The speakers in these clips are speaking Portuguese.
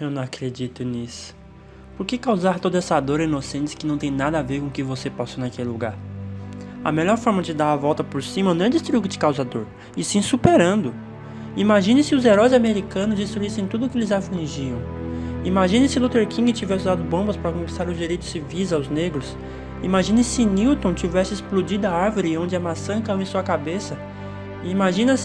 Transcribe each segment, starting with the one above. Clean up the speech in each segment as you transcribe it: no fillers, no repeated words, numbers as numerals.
Eu não acredito nisso. Por que causar toda essa dor a inocentes que não tem nada a ver com o que você passou naquele lugar? A melhor forma de dar a volta por cima não é destruir o que te causa dor, e sim superando. Imagine se os heróis americanos destruíssem tudo o que eles afligiam. Imagine se Luther King tivesse usado bombas para conquistar os direitos civis aos negros. Imagine se Newton tivesse explodido a árvore onde a maçã caiu em sua cabeça. Imagina se...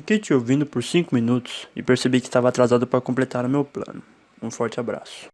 Fiquei te ouvindo por 5 minutos e percebi que estava atrasado para completar o meu plano. Um forte abraço.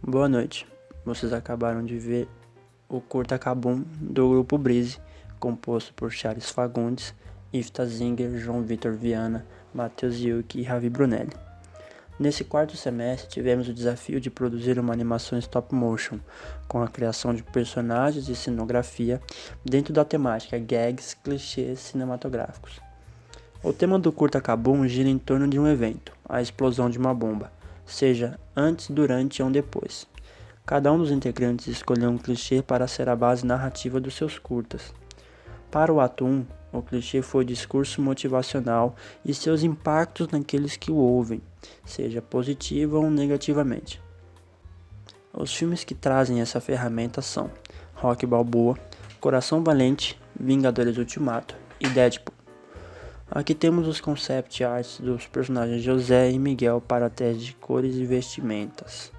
Boa noite. Vocês acabaram de ver o curta Kabum do grupo Brise, composto por Charles Fagundes, Ifta Zinger, João Vitor Viana, Matheus Yuki e Ravi Brunelli. Nesse quarto semestre, tivemos o desafio de produzir uma animação stop motion, com a criação de personagens e cenografia dentro da temática gags, clichês cinematográficos. O tema do curta Kabum gira em torno de um evento, a explosão de uma bomba, seja antes, durante ou depois. Cada um dos integrantes escolheu um clichê para ser a base narrativa dos seus curtas. Para o ato 1, o clichê foi o discurso motivacional e seus impactos naqueles que o ouvem, seja positivo ou negativamente. Os filmes que trazem essa ferramenta são Rocky Balboa, Coração Valente, Vingadores Ultimato e Deadpool. Aqui temos os concept arts dos personagens José e Miguel para testes de cores e vestimentas.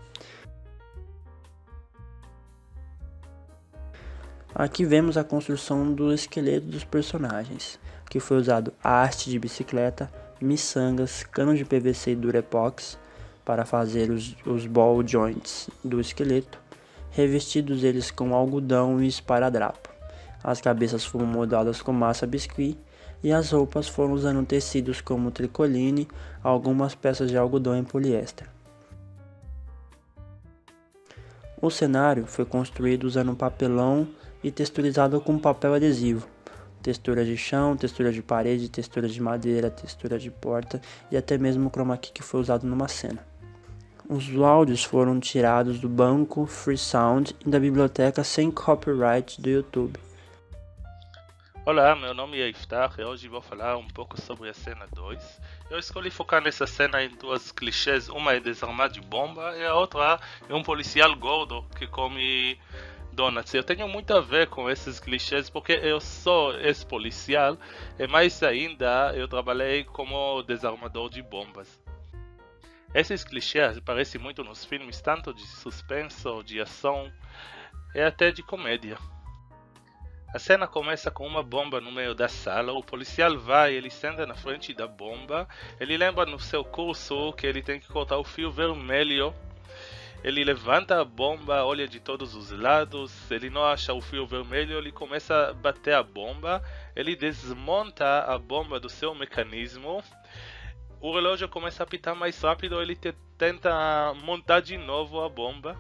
Aqui vemos a construção do esqueleto dos personagens, que foi usado haste de bicicleta, miçangas, canos de PVC e Durepox para fazer os ball joints do esqueleto, revestidos eles com algodão e esparadrapo. As cabeças foram moldadas com massa biscuit e as roupas foram usando tecidos como tricoline, algumas peças de algodão e poliéster. O cenário foi construído usando papelão e texturizado com papel adesivo, textura de chão, textura de parede, textura de madeira, textura de porta e até mesmo o chroma key que foi usado numa cena. Os áudios foram tirados do banco Free Sound e da biblioteca sem copyright do YouTube. Olá, meu nome é Iftar e hoje vou falar um pouco sobre a cena 2. Eu escolhi focar nessa cena em duas clichês, uma é desarmar de bomba e a outra é um policial gordo que come donuts. Eu tenho muito a ver com esses clichês porque eu sou ex-policial e mais ainda eu trabalhei como desarmador de bombas. Esses clichês aparecem muito nos filmes, tanto de suspense, de ação e até de comédia. A cena começa com uma bomba no meio da sala, o policial vai, ele senta na frente da bomba, ele lembra no seu curso que ele tem que cortar o fio vermelho, ele levanta a bomba, olha de todos os lados, ele não acha o fio vermelho, ele começa a bater a bomba, ele desmonta a bomba do seu mecanismo, o relógio começa a apitar mais rápido, ele tenta montar de novo a bomba.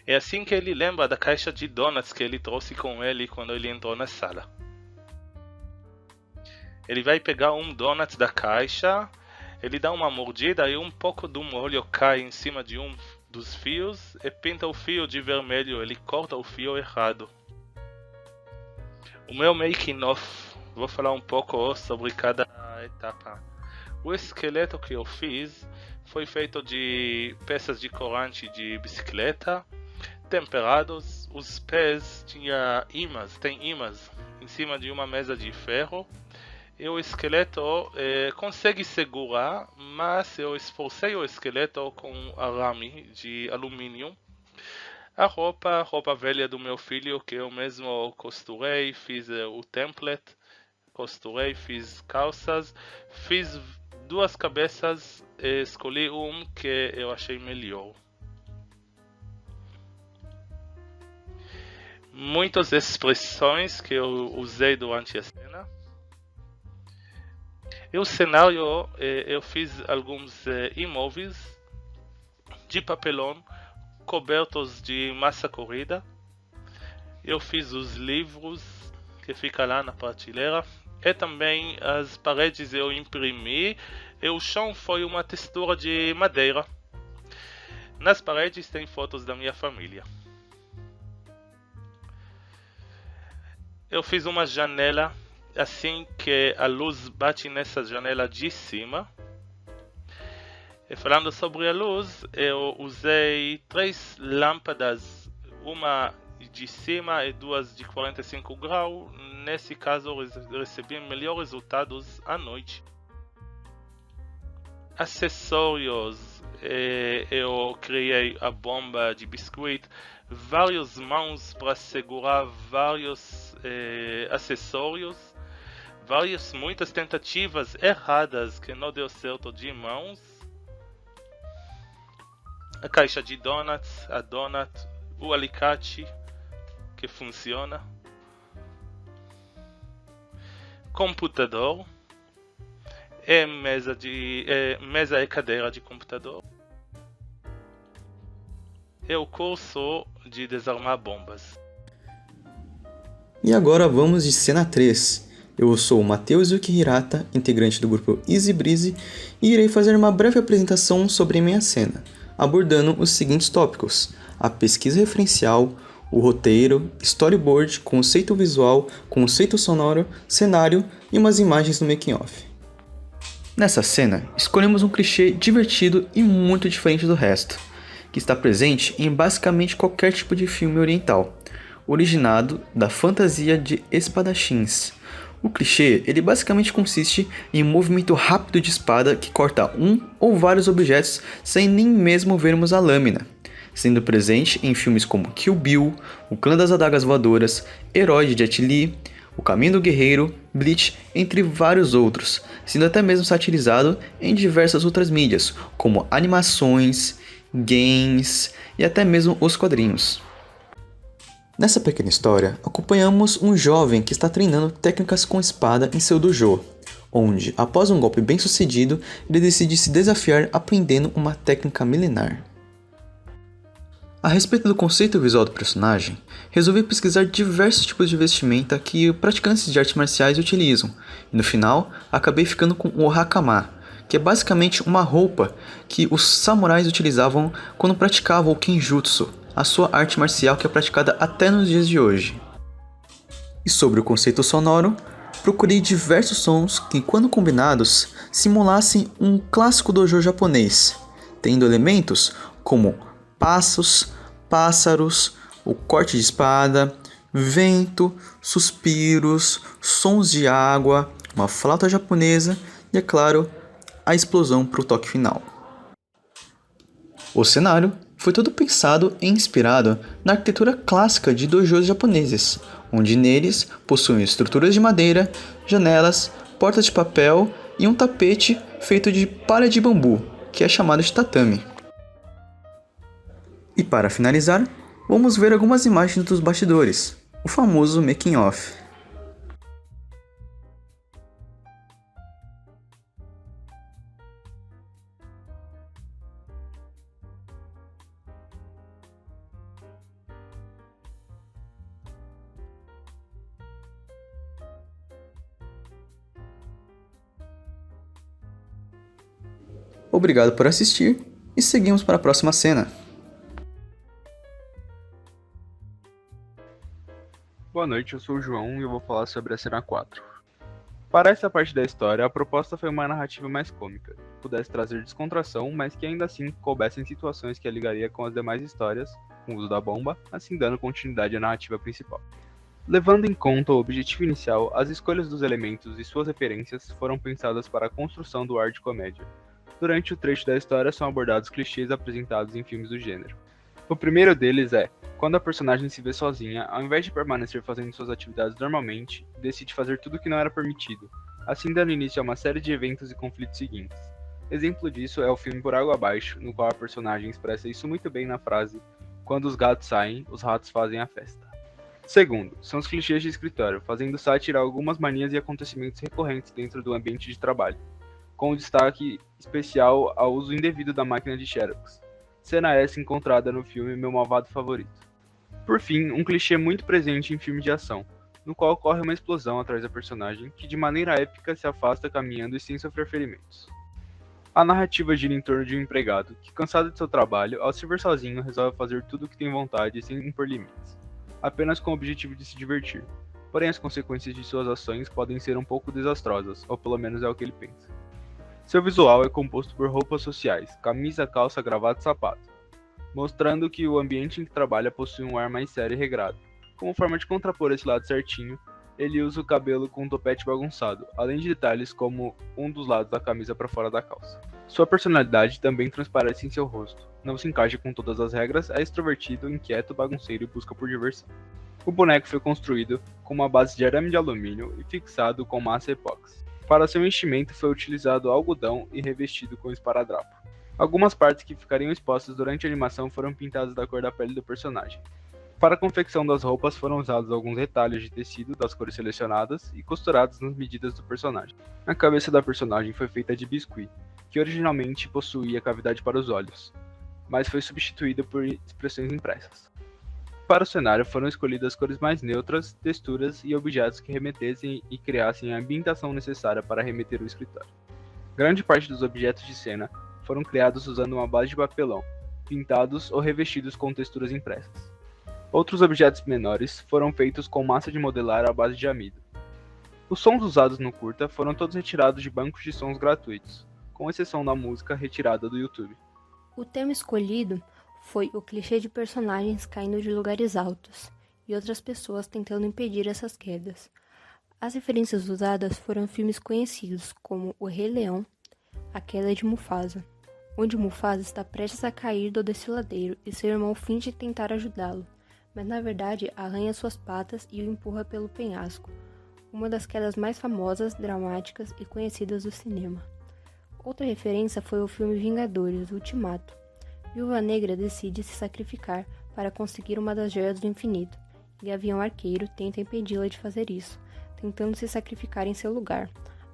É assim que ele lembra da caixa de donuts que ele trouxe com ele quando ele entrou na sala. Ele vai pegar um donut da caixa, ele dá uma mordida e um pouco do molho cai em cima de um dos fios e pinta o fio de vermelho, ele corta o fio errado. O meu making of, vou falar um pouco sobre cada etapa. O esqueleto que eu fiz foi feito de peças de corante de bicicleta, temperados, os pés tem imãs em cima de uma mesa de ferro e o esqueleto consegue segurar, mas eu esforcei o esqueleto com arame de alumínio. A roupa velha do meu filho que eu mesmo costurei, fiz o template, costurei, fiz calças, fiz duas cabeças e escolhi um que eu achei melhor. Muitas expressões que eu usei durante a cena. E o cenário, eu fiz alguns imóveis de papelão cobertos de massa corrida. Eu fiz os livros que ficam lá na prateleira. E também as paredes eu imprimi. E o chão foi uma textura de madeira. Nas paredes tem fotos da minha família. Eu fiz uma janela, assim que a luz bate nessa janela de cima. E falando sobre a luz, eu usei 3 lâmpadas, uma de cima e 2 de 45 graus. Nesse caso, eu recebi melhores resultados à noite. Acessórios, eu criei a bomba de biscoito, várias mãos para segurar vários acessórios, muitas tentativas erradas que não deu certo de mãos. a caixa de donuts, a donut, o alicate que funciona, computador, mesa e cadeira de computador, e o curso de desarmar bombas. E agora vamos de cena 3. Eu sou o Matheus Yuki Hirata, integrante do grupo Easy Breezy, e irei fazer uma breve apresentação sobre minha cena, abordando os seguintes tópicos: a pesquisa referencial, o roteiro, storyboard, conceito visual, conceito sonoro, cenário e umas imagens no making of. Nessa cena, escolhemos um clichê divertido e muito diferente do resto, que está presente em basicamente qualquer tipo de filme oriental, originado da fantasia de espadachins. O clichê, ele basicamente consiste em um movimento rápido de espada que corta um ou vários objetos sem nem mesmo vermos a lâmina, sendo presente em filmes como Kill Bill, O Clã das Adagas Voadoras, Herói de Jet Li, O Caminho do Guerreiro, Bleach, entre vários outros, sendo até mesmo satirizado em diversas outras mídias, como animações, games e até mesmo os quadrinhos. Nessa pequena história, acompanhamos um jovem que está treinando técnicas com espada em seu dojo, onde, após um golpe bem sucedido, ele decide se desafiar aprendendo uma técnica milenar. A respeito do conceito visual do personagem, resolvi pesquisar diversos tipos de vestimenta que praticantes de artes marciais utilizam, e no final, acabei ficando com o hakama, que é basicamente uma roupa que os samurais utilizavam quando praticavam o kenjutsu, a sua arte marcial que é praticada até nos dias de hoje. E sobre o conceito sonoro, procurei diversos sons que, quando combinados, simulassem um clássico dojo japonês, tendo elementos como passos, pássaros, o corte de espada, vento, suspiros, sons de água, uma flauta japonesa e, é claro, a explosão para o toque final. O cenário foi todo pensado e inspirado na arquitetura clássica de dojos japoneses, onde neles possuem estruturas de madeira, janelas, portas de papel e um tapete feito de palha de bambu, que é chamado de tatame. E para finalizar, vamos ver algumas imagens dos bastidores, o famoso making of. Obrigado por assistir e seguimos para a próxima cena. Boa noite, eu sou o João e eu vou falar sobre a cena 4. Para essa parte da história, a proposta foi uma narrativa mais cômica, que pudesse trazer descontração, mas que ainda assim coubesse em situações que a ligaria com as demais histórias, com o uso da bomba, assim dando continuidade à narrativa principal. Levando em conta o objetivo inicial, as escolhas dos elementos e suas referências foram pensadas para a construção do ar de comédia. Durante o trecho da história são abordados clichês apresentados em filmes do gênero. O primeiro deles é, quando a personagem se vê sozinha, ao invés de permanecer fazendo suas atividades normalmente, decide fazer tudo o que não era permitido, assim dando início a uma série de eventos e conflitos seguintes. Exemplo disso é o filme Por Água Abaixo, no qual a personagem expressa isso muito bem na frase "Quando os gatos saem, os ratos fazem a festa". Segundo, são os clichês de escritório, fazendo sátira a algumas manias e acontecimentos recorrentes dentro do ambiente de trabalho, com destaque especial ao uso indevido da máquina de Xerox. Cena essa encontrada no filme Meu Malvado Favorito. Por fim, um clichê muito presente em filmes de ação, no qual ocorre uma explosão atrás da personagem, que de maneira épica se afasta caminhando e sem sofrer ferimentos. A narrativa gira em torno de um empregado, que cansado de seu trabalho, ao se ver sozinho, resolve fazer tudo o que tem vontade sem impor limites, apenas com o objetivo de se divertir. Porém, as consequências de suas ações podem ser um pouco desastrosas, ou pelo menos é o que ele pensa. Seu visual é composto por roupas sociais, camisa, calça, gravata e sapato, mostrando que o ambiente em que trabalha possui um ar mais sério e regrado. Como forma de contrapor esse lado certinho, ele usa o cabelo com um topete bagunçado, além de detalhes como um dos lados da camisa para fora da calça. Sua personalidade também transparece em seu rosto. Não se encaixa com todas as regras, é extrovertido, inquieto, bagunceiro e busca por diversão. O boneco foi construído com uma base de arame de alumínio e fixado com massa epóxi. Para seu enchimento foi utilizado algodão e revestido com esparadrapo. Algumas partes que ficariam expostas durante a animação foram pintadas da cor da pele do personagem. Para a confecção das roupas foram usados alguns retalhos de tecido das cores selecionadas e costurados nas medidas do personagem. A cabeça da personagem foi feita de biscuit, que originalmente possuía cavidade para os olhos, mas foi substituída por expressões impressas. Para o cenário foram escolhidas cores mais neutras, texturas e objetos que remetessem e criassem a ambientação necessária para remeter o escritório. Grande parte dos objetos de cena foram criados usando uma base de papelão, pintados ou revestidos com texturas impressas. Outros objetos menores foram feitos com massa de modelar à base de amido. Os sons usados no curta foram todos retirados de bancos de sons gratuitos, com exceção da música retirada do YouTube. O tema escolhido foi o clichê de personagens caindo de lugares altos e outras pessoas tentando impedir essas quedas. As referências usadas foram filmes conhecidos como O Rei Leão, A Queda de Mufasa, onde Mufasa está prestes a cair do desfiladeiro e seu irmão finge tentar ajudá-lo, mas na verdade arranha suas patas e o empurra pelo penhasco, uma das quedas mais famosas, dramáticas e conhecidas do cinema. Outra referência foi o filme Vingadores Ultimato. Viúva Negra decide se sacrificar para conseguir uma das joias do infinito, e Gavião Arqueiro tenta impedi-la de fazer isso, tentando se sacrificar em seu lugar.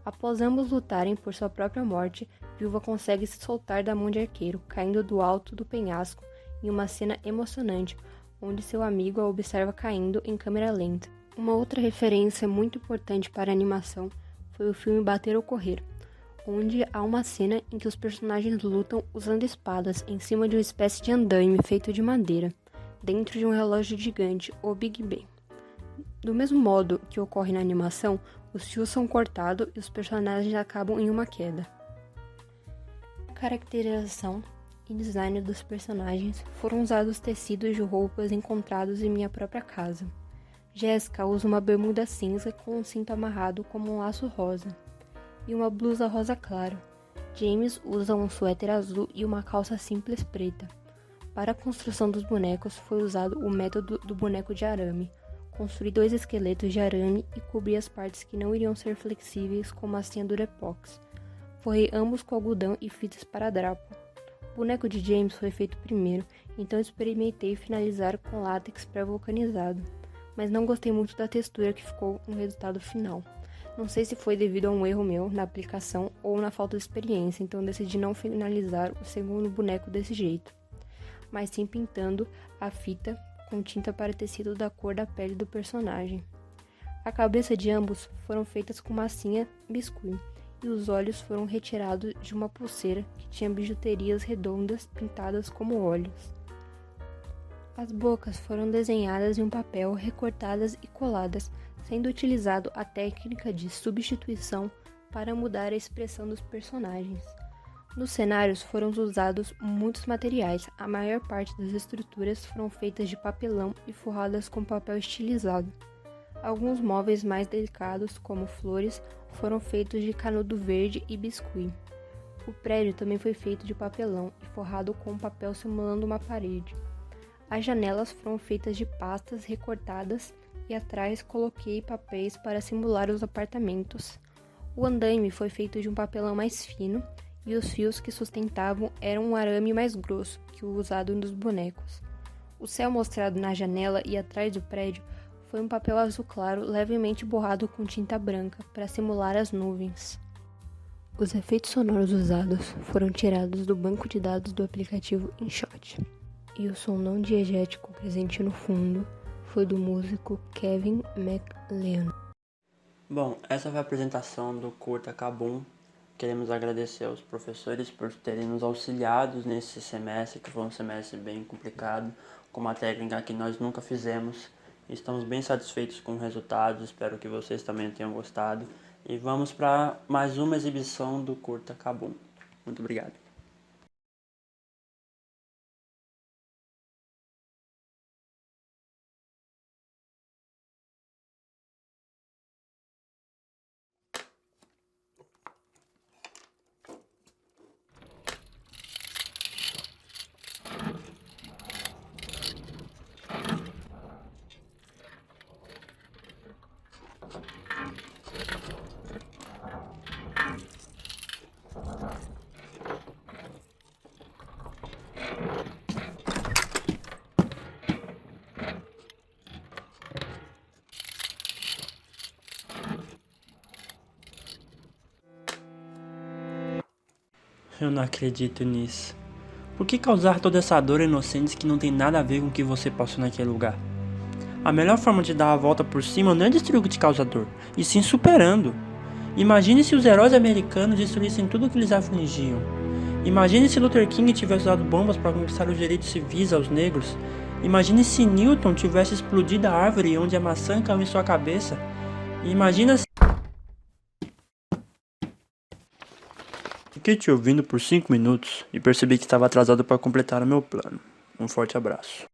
Após ambos lutarem por sua própria morte, Viúva consegue se soltar da mão de Arqueiro, caindo do alto do penhasco, em uma cena emocionante, onde seu amigo a observa caindo em câmera lenta. Uma outra referência muito importante para a animação foi o filme Bater ou Correr, onde há uma cena em que os personagens lutam usando espadas em cima de uma espécie de andaime feito de madeira, dentro de um relógio gigante, o Big Ben. Do mesmo modo que ocorre na animação, os fios são cortados e os personagens acabam em uma queda. Na caracterização e design dos personagens foram usados tecidos de roupas encontrados em minha própria casa. Jéssica usa uma bermuda cinza com um cinto amarrado como um laço rosa e uma blusa rosa claro. James usa um suéter azul e uma calça simples preta. Para a construção dos bonecos foi usado o método do boneco de arame. Construir 2 esqueletos de arame e cobrir as partes que não iriam ser flexíveis com massinha Durepox. Forrei ambos com algodão e fita esparadrapo. O boneco de James foi feito primeiro, então experimentei finalizar com látex pré-vulcanizado, mas não gostei muito da textura que ficou no resultado final. Não sei se foi devido a um erro meu na aplicação ou na falta de experiência, então decidi não finalizar o segundo boneco desse jeito, mas sim pintando a fita com tinta para tecido da cor da pele do personagem. A cabeça de ambos foram feitas com massinha biscuit e os olhos foram retirados de uma pulseira que tinha bijuterias redondas pintadas como olhos. As bocas foram desenhadas em um papel, recortadas e coladas, sendo utilizado a técnica de substituição para mudar a expressão dos personagens. Nos cenários foram usados muitos materiais, a maior parte das estruturas foram feitas de papelão e forradas com papel estilizado. Alguns móveis mais delicados, como flores, foram feitos de canudo verde e biscuit. O prédio também foi feito de papelão e forrado com papel simulando uma parede. As janelas foram feitas de pastas recortadas e atrás coloquei papéis para simular os apartamentos. O andaime foi feito de um papelão mais fino e os fios que sustentavam eram um arame mais grosso que o usado nos bonecos. O céu mostrado na janela e atrás do prédio foi um papel azul claro levemente borrado com tinta branca para simular as nuvens. Os efeitos sonoros usados foram tirados do banco de dados do aplicativo InShot, e o som não diegético presente no fundo foi do músico Kevin MacLeod. Bom, essa foi a apresentação do curta Kabum. Queremos agradecer aos professores por terem nos auxiliado nesse semestre, que foi um semestre bem complicado, com uma técnica que nós nunca fizemos. Estamos bem satisfeitos com o resultado, espero que vocês também tenham gostado. E vamos para mais uma exibição do curta Kabum. Muito obrigado. Eu não acredito nisso. Por que causar toda essa dor a inocentes que não tem nada a ver com o que você passou naquele lugar? A melhor forma de dar a volta por cima não é destruir o que te causa dor, e sim superando. Imagine se os heróis americanos destruíssem tudo o que eles afligiam. Imagine se Luther King tivesse usado bombas para conquistar os direitos civis aos negros. Imagine se Newton tivesse explodido a árvore onde a maçã caiu em sua cabeça. E imagina se... Fiquei te ouvindo por 5 minutos e percebi que estava atrasado para completar o meu plano. Um forte abraço.